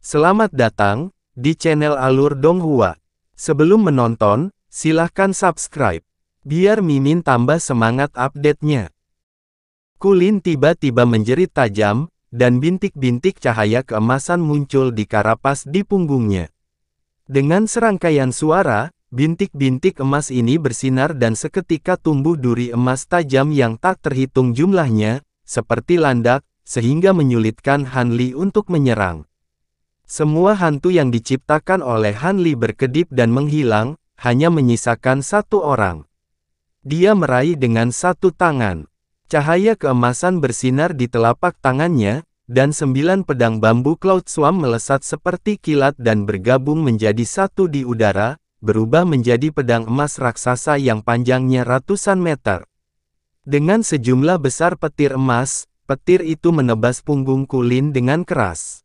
Selamat datang di channel Alur Donghua. Sebelum menonton, silahkan subscribe, biar Mimin tambah semangat update-nya. Kulin tiba-tiba menjerit tajam, dan bintik-bintik cahaya keemasan muncul di karapas di punggungnya. Dengan serangkaian suara, bintik-bintik emas ini bersinar dan seketika tumbuh duri emas tajam yang tak terhitung jumlahnya, seperti landak, sehingga menyulitkan Han Li untuk menyerang. Semua hantu yang diciptakan oleh Han Li berkedip dan menghilang, hanya menyisakan satu orang. Dia meraih dengan satu tangan. Cahaya keemasan bersinar di telapak tangannya, dan 9 pedang bambu Cloud Swarm melesat seperti kilat dan bergabung menjadi satu di udara, berubah menjadi pedang emas raksasa yang panjangnya ratusan meter. Dengan sejumlah besar petir emas, petir itu menebas punggung Kulin dengan keras.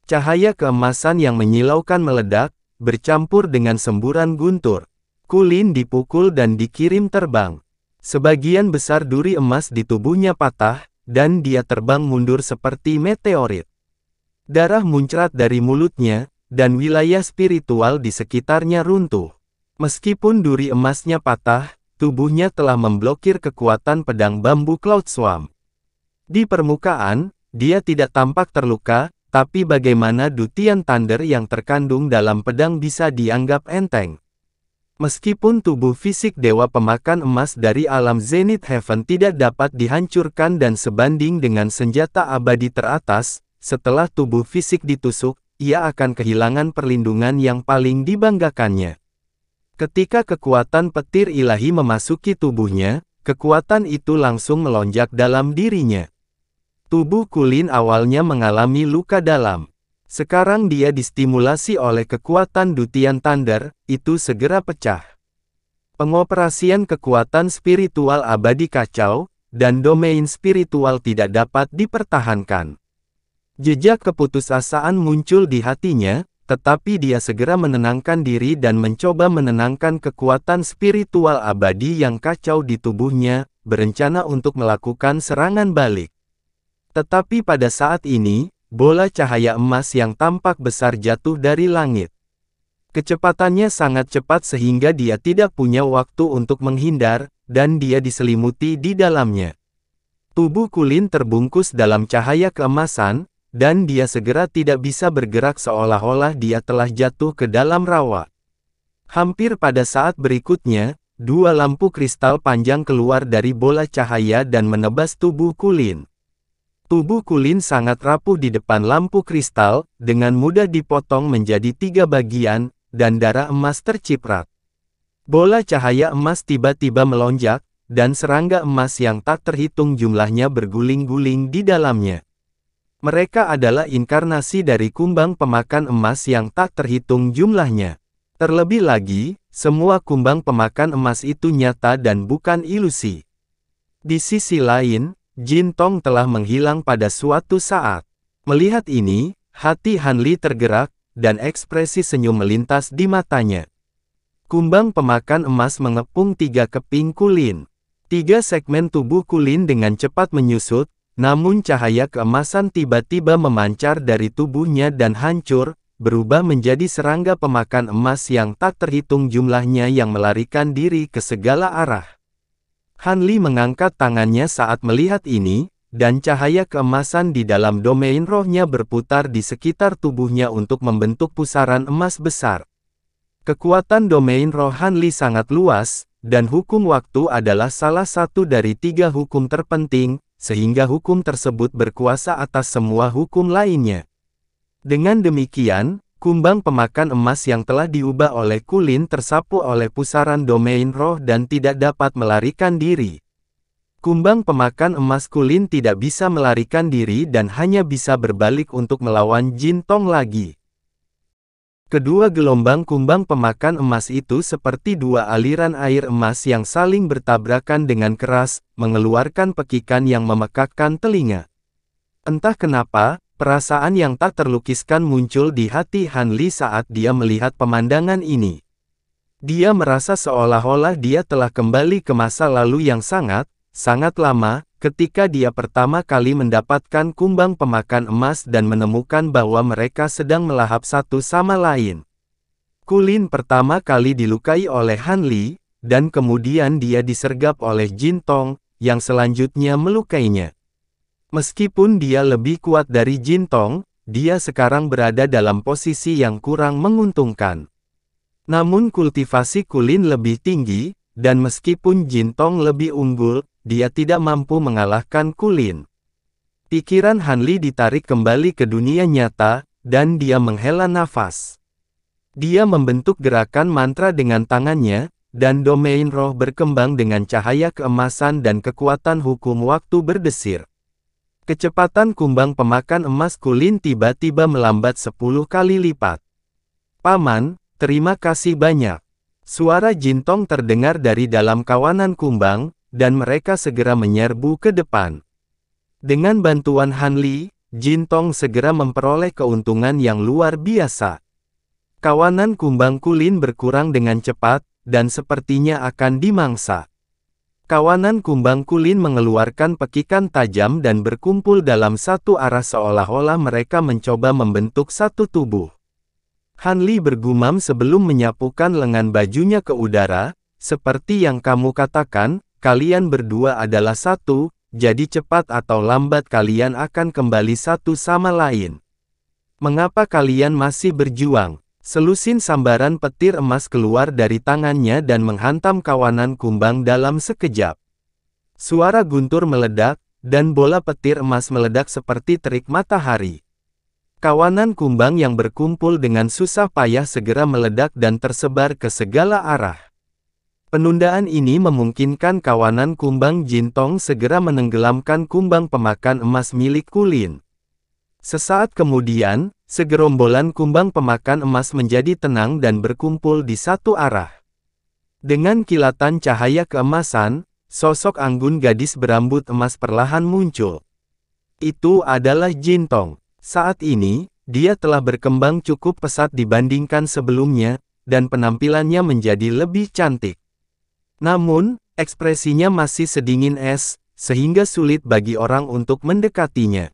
Cahaya keemasan yang menyilaukan meledak, bercampur dengan semburan guntur. Kulin dipukul dan dikirim terbang. Sebagian besar duri emas di tubuhnya patah, dan dia terbang mundur seperti meteorit. Darah muncrat dari mulutnya, dan wilayah spiritual di sekitarnya runtuh. Meskipun duri emasnya patah, tubuhnya telah memblokir kekuatan pedang bambu Cloud Swarm. Di permukaan, dia tidak tampak terluka, tapi bagaimana Dutian Thunder yang terkandung dalam pedang bisa dianggap enteng? Meskipun tubuh fisik dewa pemakan emas dari alam Zenith Heaven tidak dapat dihancurkan dan sebanding dengan senjata abadi teratas, setelah tubuh fisik ditusuk, ia akan kehilangan perlindungan yang paling dibanggakannya. Ketika kekuatan petir ilahi memasuki tubuhnya, kekuatan itu langsung melonjak dalam dirinya. Tubuh Kulin awalnya mengalami luka dalam. Sekarang dia distimulasi oleh kekuatan Dutian Thunder, itu segera pecah. Pengoperasian kekuatan spiritual abadi kacau, dan domain spiritual tidak dapat dipertahankan. Jejak keputusasaan muncul di hatinya, tetapi dia segera menenangkan diri dan mencoba menenangkan kekuatan spiritual abadi yang kacau di tubuhnya, berencana untuk melakukan serangan balik. Tetapi pada saat ini, bola cahaya emas yang tampak besar jatuh dari langit. Kecepatannya sangat cepat sehingga dia tidak punya waktu untuk menghindar, dan dia diselimuti di dalamnya. Tubuh Kulin terbungkus dalam cahaya keemasan, dan dia segera tidak bisa bergerak seolah-olah dia telah jatuh ke dalam rawa. Hampir pada saat berikutnya, 2 lampu kristal panjang keluar dari bola cahaya dan menebas tubuh Kulin. Tubuh Kulin sangat rapuh di depan lampu kristal, dengan mudah dipotong menjadi 3 bagian, dan darah emas terciprat. Bola cahaya emas tiba-tiba melonjak, dan serangga emas yang tak terhitung jumlahnya berguling-guling di dalamnya. Mereka adalah inkarnasi dari kumbang pemakan emas yang tak terhitung jumlahnya. Terlebih lagi, semua kumbang pemakan emas itu nyata dan bukan ilusi. Di sisi lain, Jin Tong telah menghilang pada suatu saat. Melihat ini, hati Han Li tergerak, dan ekspresi senyum melintas di matanya. Kumbang pemakan emas mengepung 3 keping Kulin. 3 segmen tubuh Kulin dengan cepat menyusut, namun cahaya keemasan tiba-tiba memancar dari tubuhnya dan hancur, berubah menjadi serangga pemakan emas yang tak terhitung jumlahnya yang melarikan diri ke segala arah. Han Li mengangkat tangannya saat melihat ini, dan cahaya keemasan di dalam domain rohnya berputar di sekitar tubuhnya untuk membentuk pusaran emas besar. Kekuatan domain roh Han Li sangat luas, dan hukum waktu adalah salah satu dari 3 hukum terpenting, sehingga hukum tersebut berkuasa atas semua hukum lainnya. Dengan demikian, kumbang pemakan emas yang telah diubah oleh Kulin tersapu oleh pusaran domain roh dan tidak dapat melarikan diri. Kumbang pemakan emas Kulin tidak bisa melarikan diri dan hanya bisa berbalik untuk melawan Jin Tong lagi. Kedua gelombang kumbang pemakan emas itu seperti 2 aliran air emas yang saling bertabrakan dengan keras, mengeluarkan pekikan yang memekakkan telinga. Entah kenapa, perasaan yang tak terlukiskan muncul di hati Han Li saat dia melihat pemandangan ini. Dia merasa seolah-olah dia telah kembali ke masa lalu yang sangat sangat lama, ketika dia pertama kali mendapatkan kumbang pemakan emas dan menemukan bahwa mereka sedang melahap satu sama lain. Kulin pertama kali dilukai oleh Han Li, dan kemudian dia disergap oleh Jin Tong, yang selanjutnya melukainya. Meskipun dia lebih kuat dari Jin Tong, dia sekarang berada dalam posisi yang kurang menguntungkan. Namun kultivasi Kulin lebih tinggi, dan meskipun Jin Tong lebih unggul, dia tidak mampu mengalahkan Kulin. Pikiran Han Li ditarik kembali ke dunia nyata, dan dia menghela nafas. Dia membentuk gerakan mantra dengan tangannya, dan domain roh berkembang dengan cahaya keemasan dan kekuatan hukum waktu berdesir. Kecepatan kumbang pemakan emas Kulin tiba-tiba melambat 10 kali lipat. "Paman, terima kasih banyak." Suara Jin Tong terdengar dari dalam kawanan kumbang, dan mereka segera menyerbu ke depan. Dengan bantuan Han Li, Jin Tong segera memperoleh keuntungan yang luar biasa. Kawanan kumbang Kulin berkurang dengan cepat, dan sepertinya akan dimangsa. Kawanan kumbang Kulin mengeluarkan pekikan tajam dan berkumpul dalam satu arah seolah-olah mereka mencoba membentuk satu tubuh. Han Li bergumam sebelum menyapukan lengan bajunya ke udara, "Seperti yang kamu katakan, kalian berdua adalah satu, jadi cepat atau lambat kalian akan kembali satu sama lain. Mengapa kalian masih berjuang?" Selusin sambaran petir emas keluar dari tangannya dan menghantam kawanan kumbang dalam sekejap. Suara guntur meledak, dan bola petir emas meledak seperti terik matahari. Kawanan kumbang yang berkumpul dengan susah payah segera meledak dan tersebar ke segala arah. Penundaan ini memungkinkan kawanan kumbang Jin Tong segera menenggelamkan kumbang pemakan emas milik Kulin. Sesaat kemudian, segerombolan kumbang pemakan emas menjadi tenang dan berkumpul di satu arah. Dengan kilatan cahaya keemasan, sosok anggun gadis berambut emas perlahan muncul. Itu adalah Jin Tong. Saat ini, dia telah berkembang cukup pesat dibandingkan sebelumnya, dan penampilannya menjadi lebih cantik. Namun, ekspresinya masih sedingin es, sehingga sulit bagi orang untuk mendekatinya.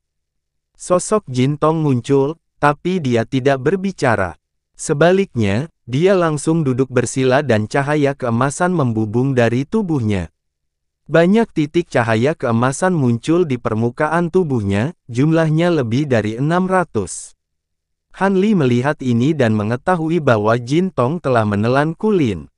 Sosok Jin Tong muncul, tapi dia tidak berbicara. Sebaliknya, dia langsung duduk bersila dan cahaya keemasan membubung dari tubuhnya. Banyak titik cahaya keemasan muncul di permukaan tubuhnya, jumlahnya lebih dari 600. Han Li melihat ini dan mengetahui bahwa Jin Tong telah menelan Kulin.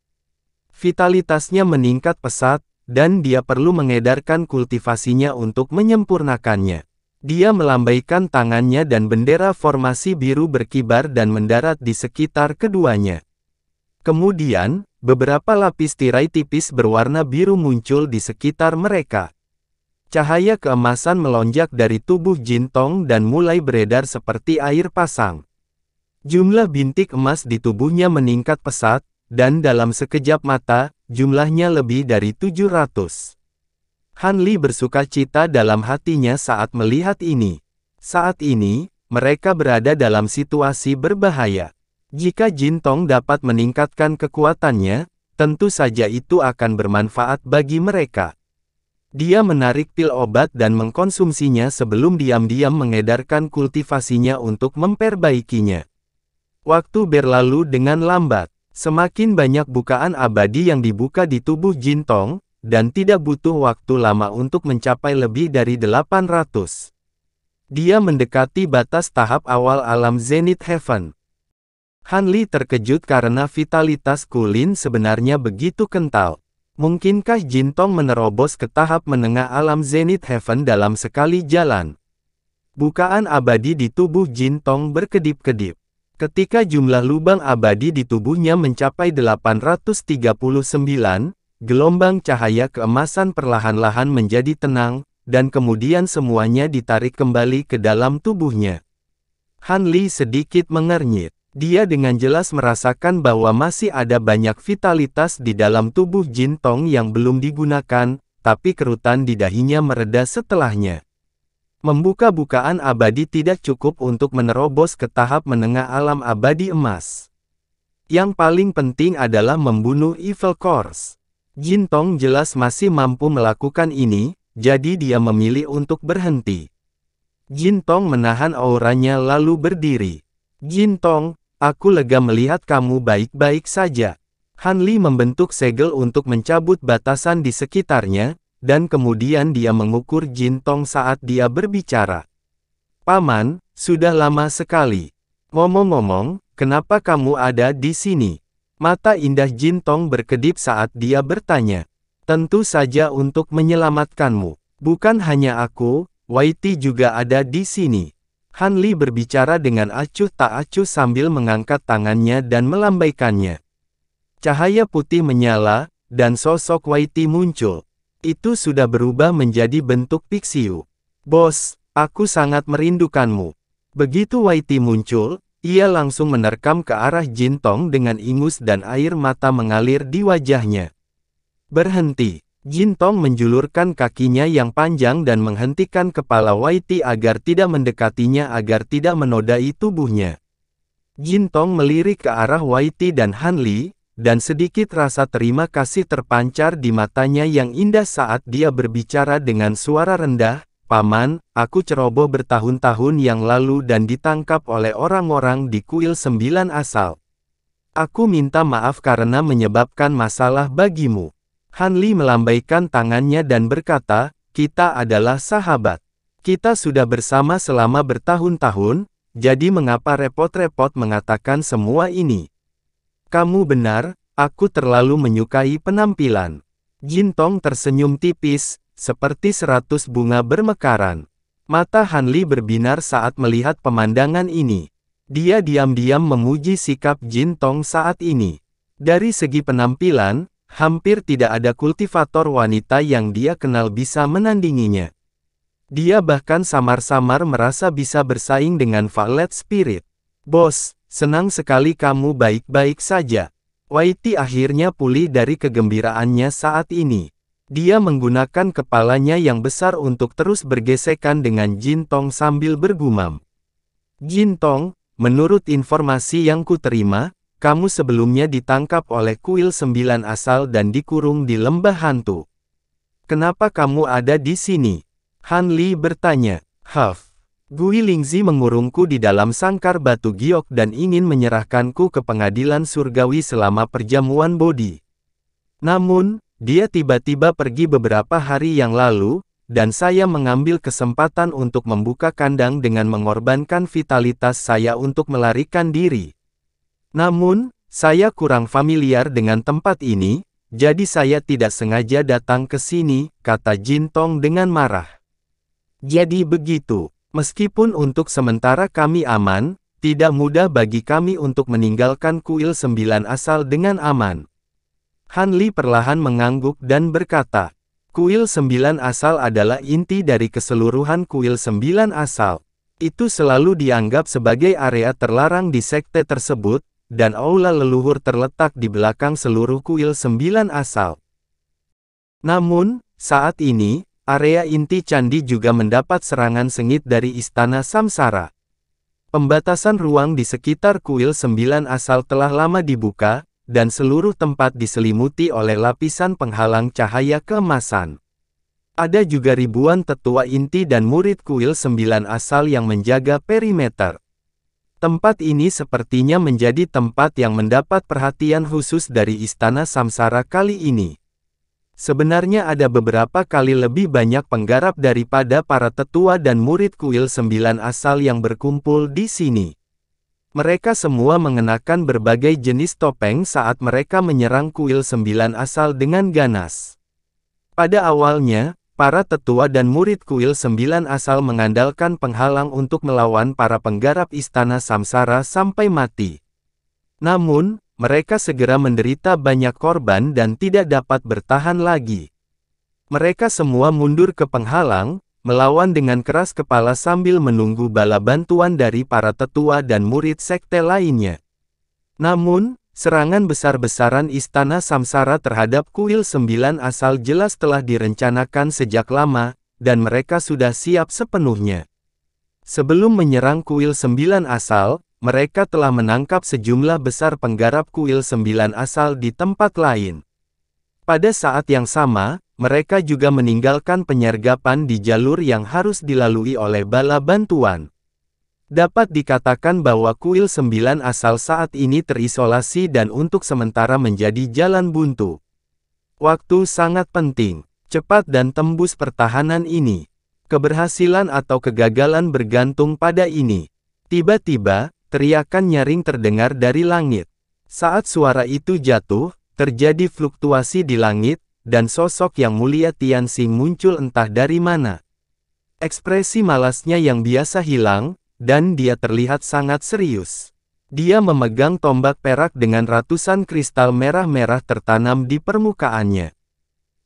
Vitalitasnya meningkat pesat, dan dia perlu mengedarkan kultivasinya untuk menyempurnakannya. Dia melambaikan tangannya dan bendera formasi biru berkibar dan mendarat di sekitar keduanya. Kemudian, beberapa lapis tirai tipis berwarna biru muncul di sekitar mereka. Cahaya keemasan melonjak dari tubuh Jin Tong dan mulai beredar seperti air pasang. Jumlah bintik emas di tubuhnya meningkat pesat, dan dalam sekejap mata, jumlahnya lebih dari 700. Han Li bersukacita dalam hatinya saat melihat ini. Saat ini, mereka berada dalam situasi berbahaya. Jika Jin Tong dapat meningkatkan kekuatannya, tentu saja itu akan bermanfaat bagi mereka. Dia menarik pil obat dan mengkonsumsinya sebelum diam-diam mengedarkan kultivasinya untuk memperbaikinya. Waktu berlalu dengan lambat. Semakin banyak bukaan abadi yang dibuka di tubuh Jin Tong, dan tidak butuh waktu lama untuk mencapai lebih dari 800. Dia mendekati batas tahap awal alam Zenith Heaven. Han Li terkejut karena vitalitas Kulin sebenarnya begitu kental. Mungkinkah Jin Tong menerobos ke tahap menengah alam Zenith Heaven dalam sekali jalan? Bukaan abadi di tubuh Jin Tong berkedip-kedip. Ketika jumlah lubang abadi di tubuhnya mencapai 839, gelombang cahaya keemasan perlahan-lahan menjadi tenang, dan kemudian semuanya ditarik kembali ke dalam tubuhnya. Han Li sedikit mengernyit. Dia dengan jelas merasakan bahwa masih ada banyak vitalitas di dalam tubuh Jin Tong yang belum digunakan, tapi kerutan di dahinya mereda setelahnya. Membuka bukaan abadi tidak cukup untuk menerobos ke tahap menengah alam abadi emas. Yang paling penting adalah membunuh Evil Course. Jin Tong jelas masih mampu melakukan ini, jadi dia memilih untuk berhenti. Jin Tong menahan auranya lalu berdiri. Jin Tong, aku lega melihat kamu baik-baik saja. Han Li membentuk segel untuk mencabut batasan di sekitarnya, dan kemudian dia mengukur Jin Tong saat dia berbicara. Paman, sudah lama sekali. Ngomong-ngomong, kenapa kamu ada di sini? Mata indah Jin Tong berkedip saat dia bertanya. Tentu saja untuk menyelamatkanmu. Bukan hanya aku, Waiti juga ada di sini. Han Li berbicara dengan acuh tak acuh sambil mengangkat tangannya dan melambaikannya. Cahaya putih menyala, dan sosok Waiti muncul. Itu sudah berubah menjadi bentuk Pixiu. Bos, aku sangat merindukanmu. Begitu Waiti muncul, ia langsung menerkam ke arah Jin Tong dengan ingus dan air mata mengalir di wajahnya. Berhenti. Jin Tong menjulurkan kakinya yang panjang dan menghentikan kepala Waiti agar tidak mendekatinya agar tidak menodai tubuhnya. Jin Tong melirik ke arah Waiti dan Han Li, dan sedikit rasa terima kasih terpancar di matanya yang indah saat dia berbicara dengan suara rendah. Paman, aku ceroboh bertahun-tahun yang lalu dan ditangkap oleh orang-orang di Kuil 9 Asal. Aku minta maaf karena menyebabkan masalah bagimu. Han Li melambaikan tangannya dan berkata, kita adalah sahabat. Kita sudah bersama selama bertahun-tahun, jadi mengapa repot-repot mengatakan semua ini? Kamu benar, aku terlalu menyukai penampilan. Jin Tong tersenyum tipis, seperti 100 bunga bermekaran. Mata Han Li berbinar saat melihat pemandangan ini. Dia diam-diam memuji sikap Jin Tong saat ini. Dari segi penampilan, hampir tidak ada kultivator wanita yang dia kenal bisa menandinginya. Dia bahkan samar-samar merasa bisa bersaing dengan Violet Spirit. Bos, senang sekali kamu baik-baik saja. Waiti akhirnya pulih dari kegembiraannya saat ini. Dia menggunakan kepalanya yang besar untuk terus bergesekan dengan Jin Tong sambil bergumam. Jin Tong, menurut informasi yang kuterima, kamu sebelumnya ditangkap oleh Kuil 9 Asal dan dikurung di Lembah Hantu. Kenapa kamu ada di sini? Han Li bertanya. Gui Lingzi mengurungku di dalam sangkar batu giok dan ingin menyerahkanku ke pengadilan surgawi selama perjamuan Bodhi. Namun, dia tiba-tiba pergi beberapa hari yang lalu, dan saya mengambil kesempatan untuk membuka kandang dengan mengorbankan vitalitas saya untuk melarikan diri. Namun, saya kurang familiar dengan tempat ini, jadi saya tidak sengaja datang ke sini, kata Jin Tong dengan marah. Jadi begitu, meskipun untuk sementara kami aman, tidak mudah bagi kami untuk meninggalkan Kuil 9 Asal dengan aman. Han Li perlahan mengangguk dan berkata, Kuil 9 Asal adalah inti dari keseluruhan Kuil 9 Asal. Itu selalu dianggap sebagai area terlarang di sekte tersebut, dan aula leluhur terletak di belakang seluruh Kuil 9 Asal. Namun, saat ini, area inti candi juga mendapat serangan sengit dari Istana Samsara. Pembatasan ruang di sekitar Kuil 9 Asal telah lama dibuka, dan seluruh tempat diselimuti oleh lapisan penghalang cahaya keemasan. Ada juga ribuan tetua inti dan murid Kuil 9 Asal yang menjaga perimeter. Tempat ini sepertinya menjadi tempat yang mendapat perhatian khusus dari Istana Samsara kali ini. Sebenarnya ada beberapa kali lebih banyak penggarap daripada para tetua dan murid Kuil 9 Asal yang berkumpul di sini. Mereka semua mengenakan berbagai jenis topeng saat mereka menyerang Kuil 9 Asal dengan ganas. Pada awalnya, para tetua dan murid Kuil 9 Asal mengandalkan penghalang untuk melawan para penggarap Istana Samsara sampai mati. Namun, mereka segera menderita banyak korban dan tidak dapat bertahan lagi. Mereka semua mundur ke penghalang, melawan dengan keras kepala sambil menunggu bala bantuan dari para tetua dan murid sekte lainnya. Namun, serangan besar-besaran Istana Samsara terhadap Kuil 9 Asal jelas telah direncanakan sejak lama, dan mereka sudah siap sepenuhnya. Sebelum menyerang Kuil 9 Asal, mereka telah menangkap sejumlah besar penggarap Kuil 9 Asal di tempat lain. Pada saat yang sama, mereka juga meninggalkan penyergapan di jalur yang harus dilalui oleh bala bantuan. Dapat dikatakan bahwa kuil 9 asal saat ini terisolasi dan untuk sementara menjadi jalan buntu. Waktu sangat penting, cepat dan tembus pertahanan ini. Keberhasilan atau kegagalan bergantung pada ini. Tiba-tiba, teriakan nyaring terdengar dari langit. Saat suara itu jatuh, terjadi fluktuasi di langit, dan sosok yang mulia Tianxing muncul entah dari mana. Ekspresi malasnya yang biasa hilang, dan dia terlihat sangat serius. Dia memegang tombak perak dengan ratusan kristal merah-merah tertanam di permukaannya.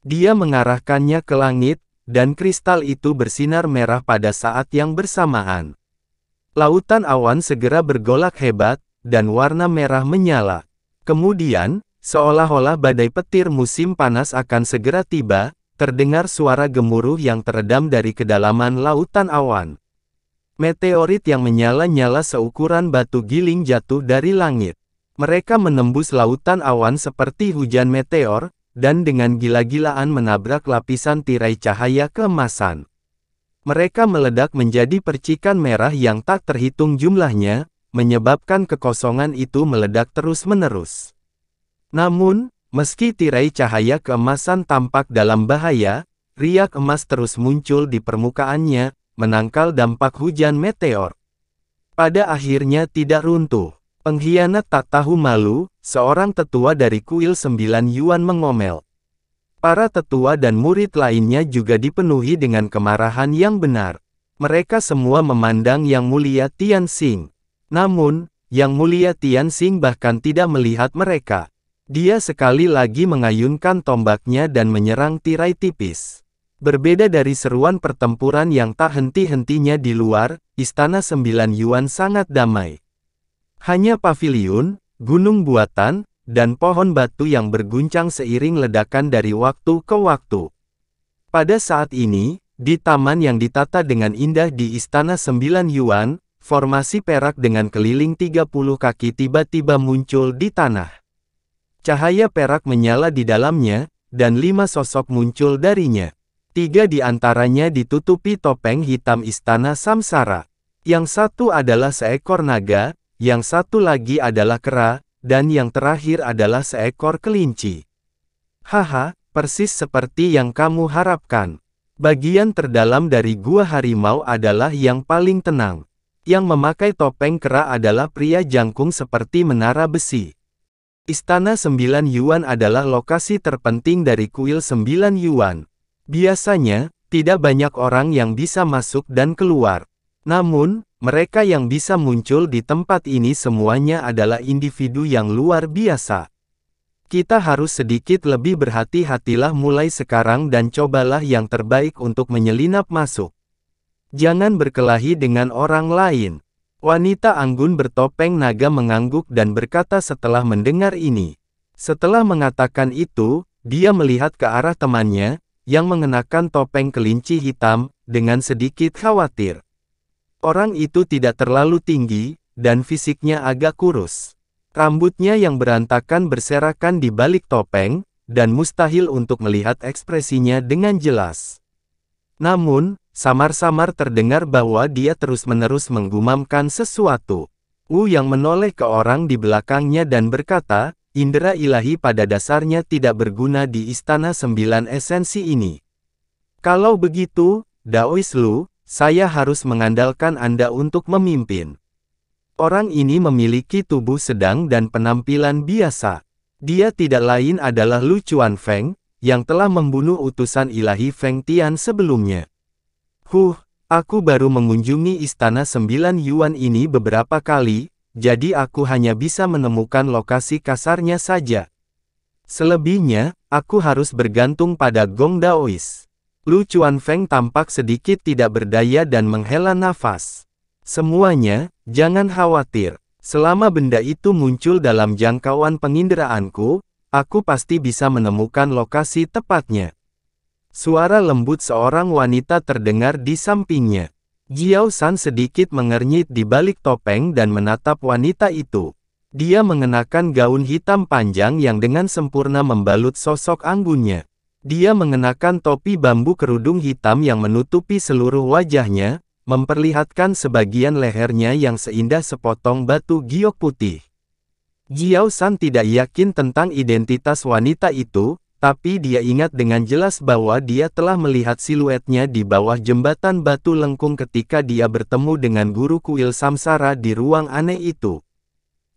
Dia mengarahkannya ke langit, dan kristal itu bersinar merah pada saat yang bersamaan. Lautan awan segera bergolak hebat, dan warna merah menyala. Kemudian, seolah-olah badai petir musim panas akan segera tiba, terdengar suara gemuruh yang teredam dari kedalaman lautan awan. Meteorit yang menyala-nyala seukuran batu giling jatuh dari langit. Mereka menembus lautan awan seperti hujan meteor, dan dengan gila-gilaan menabrak lapisan tirai cahaya keemasan. Mereka meledak menjadi percikan merah yang tak terhitung jumlahnya, menyebabkan kekosongan itu meledak terus-menerus. Namun, meski tirai cahaya keemasan tampak dalam bahaya, riak emas terus muncul di permukaannya, menangkal dampak hujan meteor. Pada akhirnya tidak runtuh. Pengkhianat tak tahu malu, seorang tetua dari kuil 9 Yuan mengomel. Para tetua dan murid lainnya juga dipenuhi dengan kemarahan yang benar. Mereka semua memandang Yang Mulia Tianxing. Namun, Yang Mulia Tianxing bahkan tidak melihat mereka. Dia sekali lagi mengayunkan tombaknya dan menyerang tirai tipis. Berbeda dari seruan pertempuran yang tak henti-hentinya di luar, Istana 9 Yuan sangat damai. Hanya paviliun, gunung buatan, dan pohon batu yang berguncang seiring ledakan dari waktu ke waktu. Pada saat ini, di taman yang ditata dengan indah di Istana 9 Yuan, formasi perak dengan keliling 30 kaki tiba-tiba muncul di tanah. Cahaya perak menyala di dalamnya, dan 5 sosok muncul darinya. 3 di antaranya ditutupi topeng hitam Istana Samsara. Yang satu adalah seekor naga, yang satu lagi adalah kera, dan yang terakhir adalah seekor kelinci. Haha, persis seperti yang kamu harapkan. Bagian terdalam dari gua harimau adalah yang paling tenang. Yang memakai topeng kera adalah pria jangkung seperti menara besi. Istana 9 Yuan adalah lokasi terpenting dari kuil 9 Yuan. Biasanya, tidak banyak orang yang bisa masuk dan keluar. Namun, mereka yang bisa muncul di tempat ini semuanya adalah individu yang luar biasa. Kita harus sedikit lebih berhati-hatilah mulai sekarang dan cobalah yang terbaik untuk menyelinap masuk. Jangan berkelahi dengan orang lain. Wanita anggun bertopeng naga mengangguk dan berkata setelah mendengar ini. Setelah mengatakan itu, dia melihat ke arah temannya, yang mengenakan topeng kelinci hitam, dengan sedikit khawatir. Orang itu tidak terlalu tinggi, dan fisiknya agak kurus. Rambutnya yang berantakan berserakan di balik topeng, dan mustahil untuk melihat ekspresinya dengan jelas. Namun, samar-samar terdengar bahwa dia terus-menerus menggumamkan sesuatu. Wu yang menoleh ke orang di belakangnya dan berkata, indera ilahi pada dasarnya tidak berguna di Istana 9 Esensi ini. Kalau begitu, Daois Lu, saya harus mengandalkan Anda untuk memimpin. Orang ini memiliki tubuh sedang dan penampilan biasa. Dia tidak lain adalah Lu Chuanfeng, yang telah membunuh utusan ilahi Feng Tian sebelumnya. Aku baru mengunjungi Istana 9 Yuan ini beberapa kali, jadi aku hanya bisa menemukan lokasi kasarnya saja. Selebihnya, aku harus bergantung pada Gong Daois. Lu Chuanfeng tampak sedikit tidak berdaya dan menghela nafas. Semuanya, jangan khawatir. Selama benda itu muncul dalam jangkauan penginderaanku, aku pasti bisa menemukan lokasi tepatnya. Suara lembut seorang wanita terdengar di sampingnya. Jiao San sedikit mengernyit di balik topeng dan menatap wanita itu. Dia mengenakan gaun hitam panjang yang dengan sempurna membalut sosok anggunnya. Dia mengenakan topi bambu kerudung hitam yang menutupi seluruh wajahnya, memperlihatkan sebagian lehernya yang seindah sepotong batu giok putih. Jiao San tidak yakin tentang identitas wanita itu, tapi dia ingat dengan jelas bahwa dia telah melihat siluetnya di bawah jembatan batu lengkung ketika dia bertemu dengan guru kuil samsara di ruang aneh itu.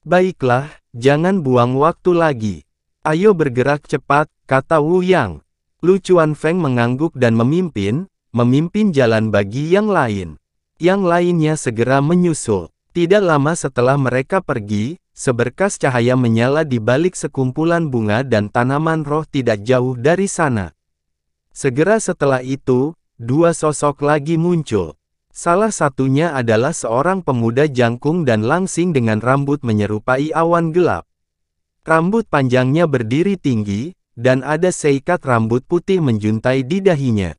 Baiklah, jangan buang waktu lagi. Ayo bergerak cepat, kata Wu Yang. Lu Chuanfeng mengangguk dan memimpin jalan bagi yang lain. Yang lainnya segera menyusul. Tidak lama setelah mereka pergi, seberkas cahaya menyala di balik sekumpulan bunga dan tanaman roh tidak jauh dari sana. Segera setelah itu, dua sosok lagi muncul. Salah satunya adalah seorang pemuda jangkung dan langsing dengan rambut menyerupai awan gelap. Rambut panjangnya berdiri tinggi, dan ada seikat rambut putih menjuntai di dahinya.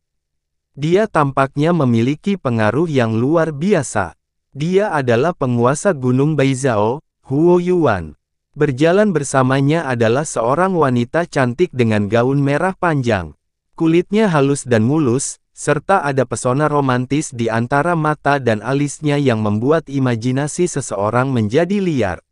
Dia tampaknya memiliki pengaruh yang luar biasa. Dia adalah penguasa Gunung Baizhao, Huo Yuan. Berjalan bersamanya adalah seorang wanita cantik dengan gaun merah panjang. Kulitnya halus dan mulus, serta ada pesona romantis di antara mata dan alisnya yang membuat imajinasi seseorang menjadi liar.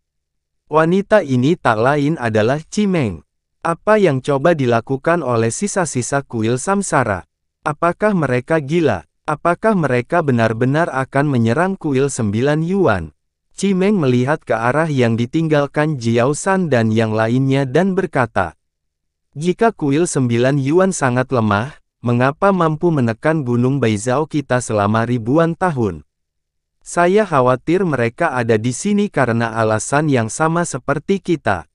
Wanita ini tak lain adalah Chimeng. Apa yang coba dilakukan oleh sisa-sisa kuil samsara? Apakah mereka gila? Apakah mereka benar-benar akan menyerang kuil 9 Yuan? Chimeng melihat ke arah yang ditinggalkan Jiao San dan yang lainnya dan berkata, jika kuil 9 Yuan sangat lemah, mengapa mampu menekan Gunung Baizhao kita selama ribuan tahun? Saya khawatir mereka ada di sini karena alasan yang sama seperti kita.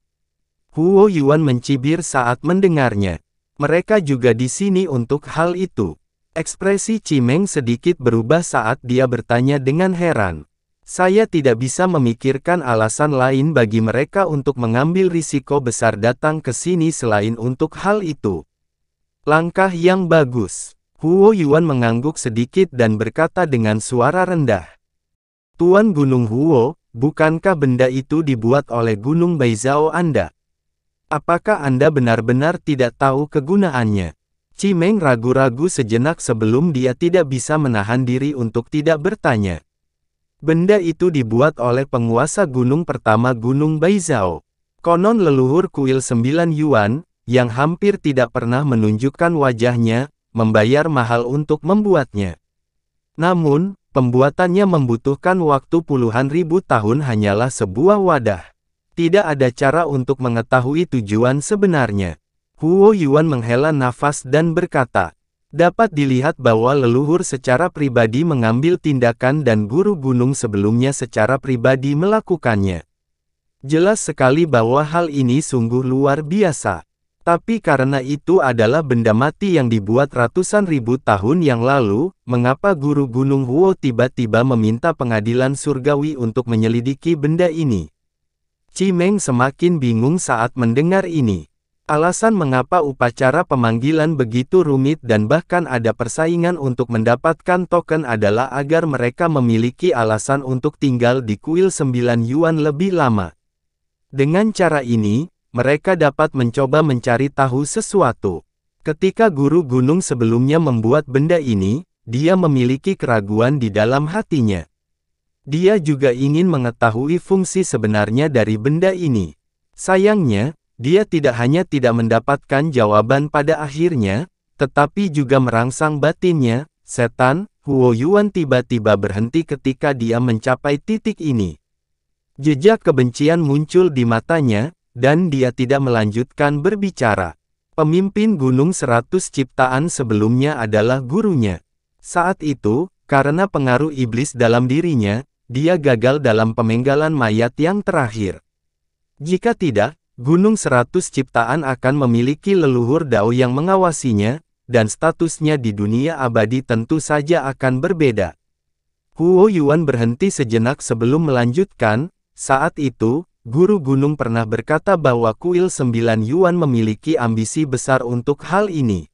Huo Yuan mencibir saat mendengarnya. Mereka juga di sini untuk hal itu. Ekspresi Chimeng sedikit berubah saat dia bertanya dengan heran. Saya tidak bisa memikirkan alasan lain bagi mereka untuk mengambil risiko besar datang ke sini selain untuk hal itu. Langkah yang bagus. Huo Yuan mengangguk sedikit dan berkata dengan suara rendah. Tuan Gunung Huo, bukankah benda itu dibuat oleh Gunung Baizhao Anda? Apakah Anda benar-benar tidak tahu kegunaannya? Chimeng ragu-ragu sejenak sebelum dia tidak bisa menahan diri untuk tidak bertanya. Benda itu dibuat oleh penguasa gunung pertama Gunung Baizhao. Konon leluhur kuil 9 Yuan, yang hampir tidak pernah menunjukkan wajahnya, membayar mahal untuk membuatnya. Namun, pembuatannya membutuhkan waktu puluhan ribu tahun hanyalah sebuah wadah. Tidak ada cara untuk mengetahui tujuan sebenarnya. Huo Yuan menghela nafas dan berkata, dapat dilihat bahwa leluhur secara pribadi mengambil tindakan dan guru gunung sebelumnya secara pribadi melakukannya. Jelas sekali bahwa hal ini sungguh luar biasa. Tapi karena itu adalah benda mati yang dibuat ratusan ribu tahun yang lalu, mengapa guru Gunung Huo tiba-tiba meminta pengadilan surgawi untuk menyelidiki benda ini? Chimeng semakin bingung saat mendengar ini. Alasan mengapa upacara pemanggilan begitu rumit dan bahkan ada persaingan untuk mendapatkan token adalah agar mereka memiliki alasan untuk tinggal di kuil 9 Yuan lebih lama. Dengan cara ini, mereka dapat mencoba mencari tahu sesuatu. Ketika guru gunung sebelumnya membuat benda ini, dia memiliki keraguan di dalam hatinya. Dia juga ingin mengetahui fungsi sebenarnya dari benda ini. Sayangnya, dia tidak hanya tidak mendapatkan jawaban pada akhirnya, tetapi juga merangsang batinnya. Setan, Huo Yuan tiba-tiba berhenti ketika dia mencapai titik ini. Jejak kebencian muncul di matanya, dan dia tidak melanjutkan berbicara. Pemimpin Gunung 100 Ciptaan sebelumnya adalah gurunya. Saat itu, karena pengaruh iblis dalam dirinya, dia gagal dalam pemenggalan mayat yang terakhir. Jika tidak, Gunung 100 Ciptaan akan memiliki leluhur Dao yang mengawasinya, dan statusnya di dunia abadi tentu saja akan berbeda. Huo Yuan berhenti sejenak sebelum melanjutkan, saat itu, Guru Gunung pernah berkata bahwa kuil 9 Yuan memiliki ambisi besar untuk hal ini.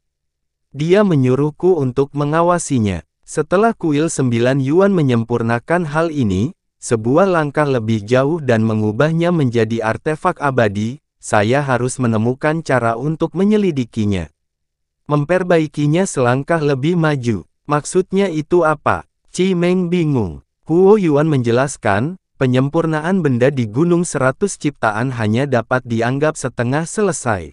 Dia menyuruhku untuk mengawasinya. Setelah kuil 9 Yuan menyempurnakan hal ini, sebuah langkah lebih jauh dan mengubahnya menjadi artefak abadi, saya harus menemukan cara untuk menyelidikinya. Memperbaikinya selangkah lebih maju. Maksudnya itu apa? Chimeng bingung. Huo Yuan menjelaskan, penyempurnaan benda di Gunung 100 Ciptaan hanya dapat dianggap setengah selesai.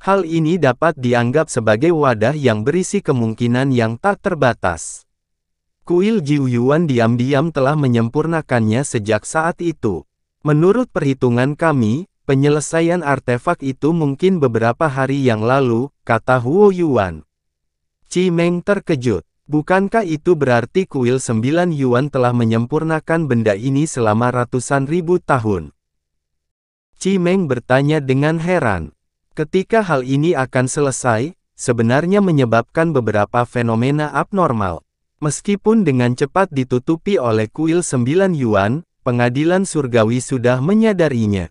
Hal ini dapat dianggap sebagai wadah yang berisi kemungkinan yang tak terbatas. Kuil Jiu Yuan diam-diam telah menyempurnakannya sejak saat itu. Menurut perhitungan kami, penyelesaian artefak itu mungkin beberapa hari yang lalu, kata Huo Yuan. Chimeng terkejut. Bukankah itu berarti kuil 9 Yuan telah menyempurnakan benda ini selama ratusan ribu tahun? Chimeng bertanya dengan heran. Ketika hal ini akan selesai, sebenarnya menyebabkan beberapa fenomena abnormal. Meskipun dengan cepat ditutupi oleh kuil 9 Yuan, pengadilan surgawi sudah menyadarinya.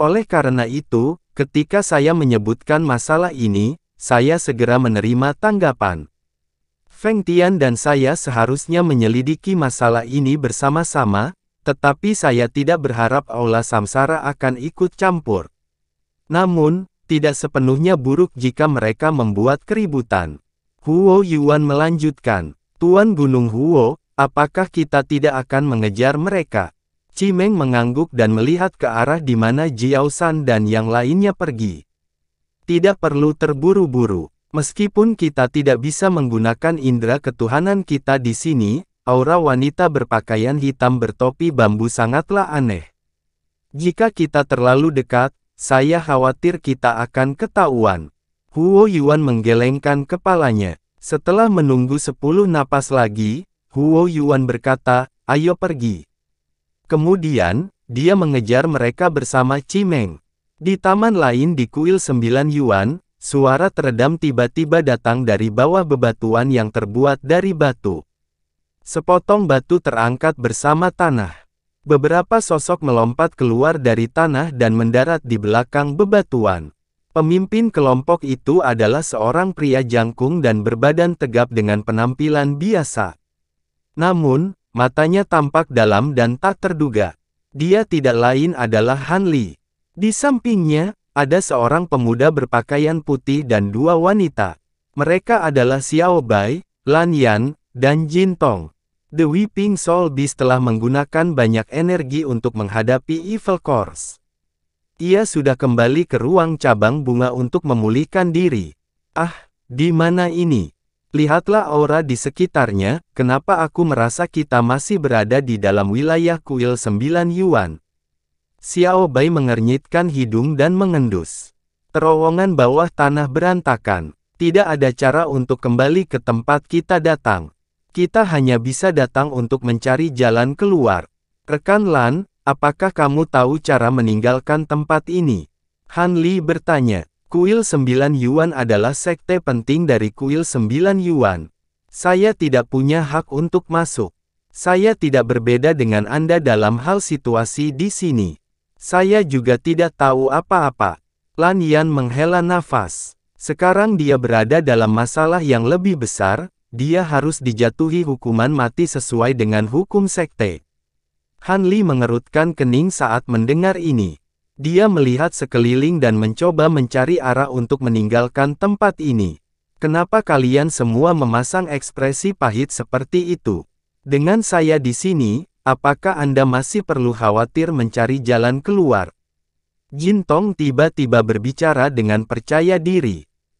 Oleh karena itu, ketika saya menyebutkan masalah ini, saya segera menerima tanggapan. Feng Tian dan saya seharusnya menyelidiki masalah ini bersama-sama, tetapi saya tidak berharap Aula Samsara akan ikut campur. Namun, tidak sepenuhnya buruk jika mereka membuat keributan. Huo Yuan melanjutkan, Tuan Gunung Huo, apakah kita tidak akan mengejar mereka? Chimeng mengangguk dan melihat ke arah di mana Jiao San dan yang lainnya pergi. Tidak perlu terburu-buru. Meskipun kita tidak bisa menggunakan indera ketuhanan kita di sini, aura wanita berpakaian hitam bertopi bambu sangatlah aneh. Jika kita terlalu dekat, saya khawatir kita akan ketahuan. Huo Yuan menggelengkan kepalanya. Setelah menunggu 10 napas lagi, Huo Yuan berkata, ayo pergi. Kemudian, dia mengejar mereka bersama Chimeng. Di taman lain di kuil 9 Yuan, suara teredam tiba-tiba datang dari bawah bebatuan yang terbuat dari batu. Sepotong batu terangkat bersama tanah. Beberapa sosok melompat keluar dari tanah dan mendarat di belakang bebatuan. Pemimpin kelompok itu adalah seorang pria jangkung dan berbadan tegap dengan penampilan biasa. Namun, matanya tampak dalam dan tak terduga. Dia tidak lain adalah Han Li. Di sampingnya, ada seorang pemuda berpakaian putih dan dua wanita. Mereka adalah Xiao Bai, Lan Yan, dan Jin Tong. The Weeping Soul Beast telah menggunakan banyak energi untuk menghadapi Evil Course. Ia sudah kembali ke ruang cabang bunga untuk memulihkan diri. Ah, di mana ini? Lihatlah aura di sekitarnya, kenapa aku merasa kita masih berada di dalam wilayah kuil 9 Yuan. Xiao Bai mengernyitkan hidung dan mengendus. Terowongan bawah tanah berantakan. Tidak ada cara untuk kembali ke tempat kita datang. Kita hanya bisa datang untuk mencari jalan keluar. Rekan Lan, apakah kamu tahu cara meninggalkan tempat ini? Han Li bertanya. Kuil 9 Yuan adalah sekte penting dari kuil 9 Yuan. Saya tidak punya hak untuk masuk. Saya tidak berbeda dengan Anda dalam hal situasi di sini. Saya juga tidak tahu apa-apa. Lan Yan menghela nafas. Sekarang dia berada dalam masalah yang lebih besar, dia harus dijatuhi hukuman mati sesuai dengan hukum sekte. Han Li mengerutkan kening saat mendengar ini. Dia melihat sekeliling dan mencoba mencari arah untuk meninggalkan tempat ini. Kenapa kalian semua memasang ekspresi pahit seperti itu? Dengan saya di sini, apakah Anda masih perlu khawatir mencari jalan keluar? Jin Tong tiba-tiba berbicara dengan percaya diri.